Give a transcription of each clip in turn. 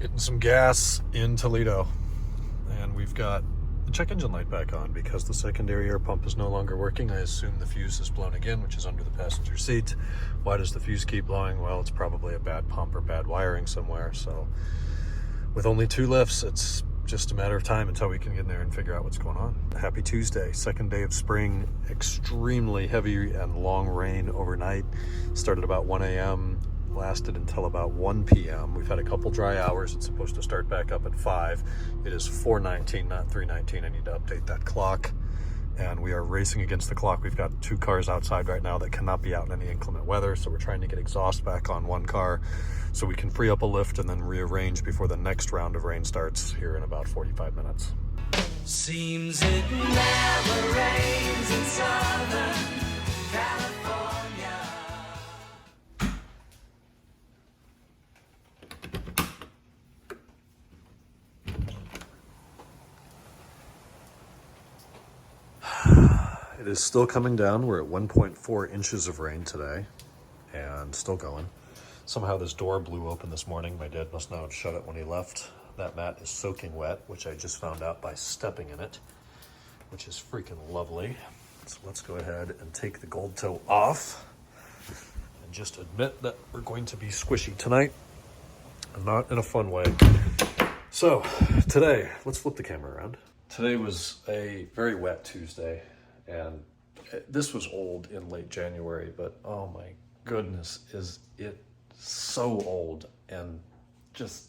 Getting some gas in Toledo, and we've got the check engine light back on because the secondary air pump is no longer working. I assume the fuse is blown again, which is under the passenger seat. Why does the fuse keep blowing? Well, it's probably a bad pump or bad wiring somewhere. So with only 2 lifts, it's just a matter of time until we can get in there and figure out what's going on. Happy Tuesday, second day of spring. Extremely heavy and long rain overnight. Started about 1 a.m. lasted until about 1 p.m. We've had a couple dry hours. It's supposed to start back up at 5. It is 4:19, not 3:19. I need to update that clock. And we are racing against the clock. We've got 2 cars outside right now that cannot be out in any inclement weather. So we're trying to get exhaust back on 1 car so we can free up a lift and then rearrange before the next round of rain starts here in about 45 minutes. Seems it never rains in Southern California. It is still coming down. We're at 1.4 inches of rain today and still going. Somehow this door blew open this morning. My dad must not have shut it when he left. That mat is soaking wet, which I just found out by stepping in it, which is freaking lovely. So let's go ahead and take the gold toe off and just admit that we're going to be squishy tonight, and not in a fun way. So today, let's flip the camera around. Today was a very wet Tuesday, and this was old in late January, but oh my goodness, is it so old. And just,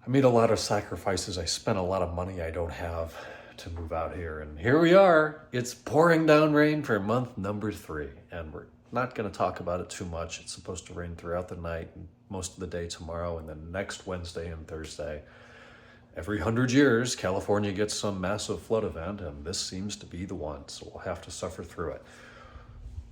I made a lot of sacrifices. I spent a lot of money I don't have to move out here, and here we are. It's pouring down rain for month number 3, and we're not going to talk about it too much. It's supposed to rain throughout the night and most of the day tomorrow, and then next Wednesday and Thursday. Every 100 years, California gets some massive flood event, and this seems to be the one, so we'll have to suffer through it.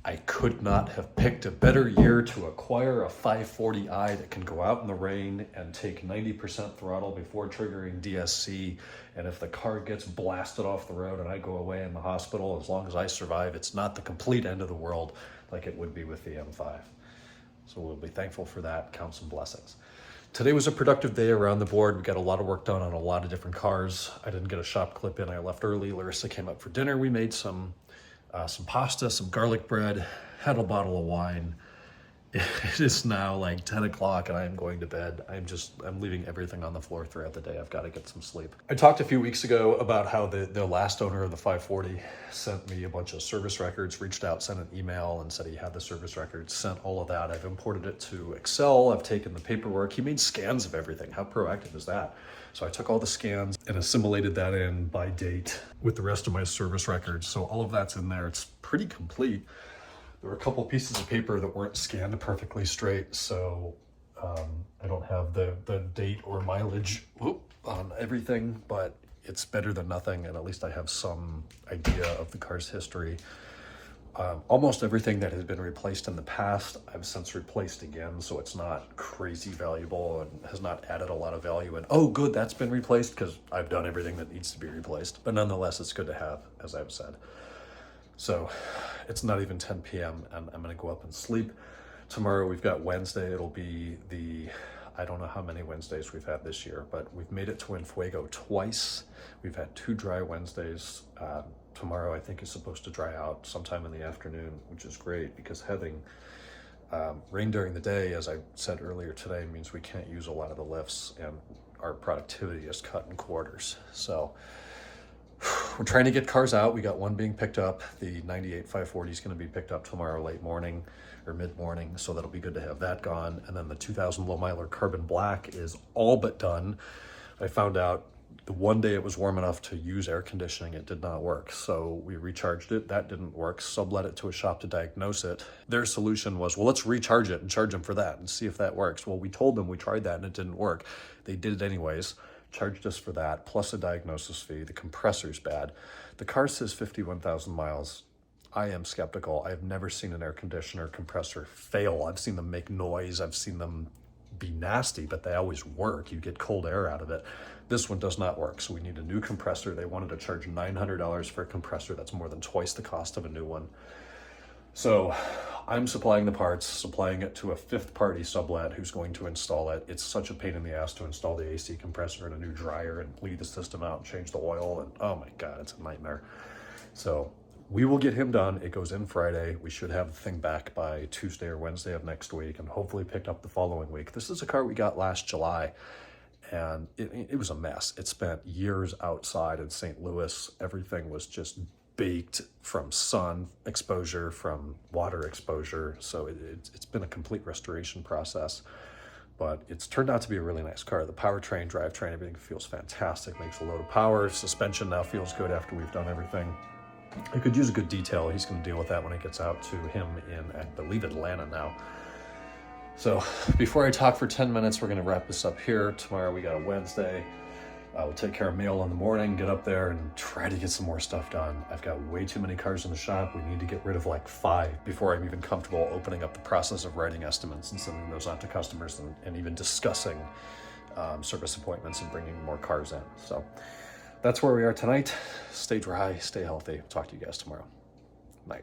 I could not have picked a better year to acquire a 540i that can go out in the rain and take 90% throttle before triggering DSC, and if the car gets blasted off the road and I go away in the hospital, as long as I survive, it's not the complete end of the world like it would be with the M5. So we'll be thankful for that, count some blessings. Today was a productive day around the board. We got a lot of work done on a lot of different cars. I didn't get a shop clip in. I left early. Larissa came up for dinner. We made some pasta, some garlic bread, had a bottle of wine. It is now like 10 o'clock and I am going to bed. I'm leaving everything on the floor throughout the day. I've got to get some sleep. I talked a few weeks ago about how the last owner of the 540 sent me a bunch of service records, reached out, sent an email and said he had the service records, sent all of that. I've imported it to Excel. I've taken the paperwork. He made scans of everything. How proactive is that? So I took all the scans and assimilated that in by date with the rest of my service records. So all of that's in there. It's pretty complete. There were a couple pieces of paper that weren't scanned perfectly straight, so I don't have the date or mileage on everything, but it's better than nothing, and at least I have some idea of the car's history. Almost everything that has been replaced in the past, I've since replaced again, so it's not crazy valuable and has not added a lot of value. And oh, good, that's been replaced, because I've done everything that needs to be replaced. But nonetheless, it's good to have, as I've said. So it's not even 10 p.m. and I'm going to go up and sleep. Tomorrow we've got Wednesday. It'll be I don't know how many Wednesdays we've had this year, but we've made it to Enfuego twice. We've had 2 dry Wednesdays. Tomorrow I think is supposed to dry out sometime in the afternoon, which is great because having rain during the day, as I said earlier today, means we can't use a lot of the lifts and our productivity is cut in quarters. So we're trying to get cars out. We got one being picked up. The 98 540 is going to be picked up tomorrow late morning or mid-morning, so that'll be good to have that gone. And then the 2000 low miler carbon black is all but done. I found out the one day it was warm enough to use air conditioning, it did not work. So we recharged it. That didn't work. Sublet it to a shop to diagnose it. Their solution was, well, let's recharge it and charge them for that and see if that works. Well, we told them we tried that and it didn't work. They did it anyways. Charged us for that, plus a diagnosis fee. The compressor's bad. The car says 51,000 miles. I am skeptical. I've never seen an air conditioner compressor fail. I've seen them make noise. I've seen them be nasty, but they always work. You get cold air out of it. This one does not work, so we need a new compressor. They wanted to charge $900 for a compressor. That's more than twice the cost of a new one. So I'm supplying the parts, supplying it to a 5th-party sublet who's going to install it. It's such a pain in the ass to install the AC compressor and a new dryer and leave the system out and change the oil, and oh my God, it's a nightmare. So we will get him done. It goes in Friday. We should have the thing back by Tuesday or Wednesday of next week and hopefully picked up the following week. This is a car we got last July, and it was a mess. It spent years outside in St. Louis. Everything was just baked from sun exposure, from water exposure. So it's been a complete restoration process, but it's turned out to be a really nice car. The powertrain, drivetrain, everything feels fantastic, makes a load of power. Suspension now feels good after we've done everything. It could use a good detail. He's going to deal with that when it gets out to him in, I believe, Atlanta now. So before I talk for 10 minutes, we're going to wrap this up here. Tomorrow we got a Wednesday. We'll take care of mail in the morning, get up there and try to get some more stuff done. I've got way too many cars in the shop. We need to get rid of like 5 before I'm even comfortable opening up the process of writing estimates and sending those out to customers and even discussing service appointments and bringing more cars in. So that's where we are tonight. Stay dry, stay healthy. Talk to you guys tomorrow. Night.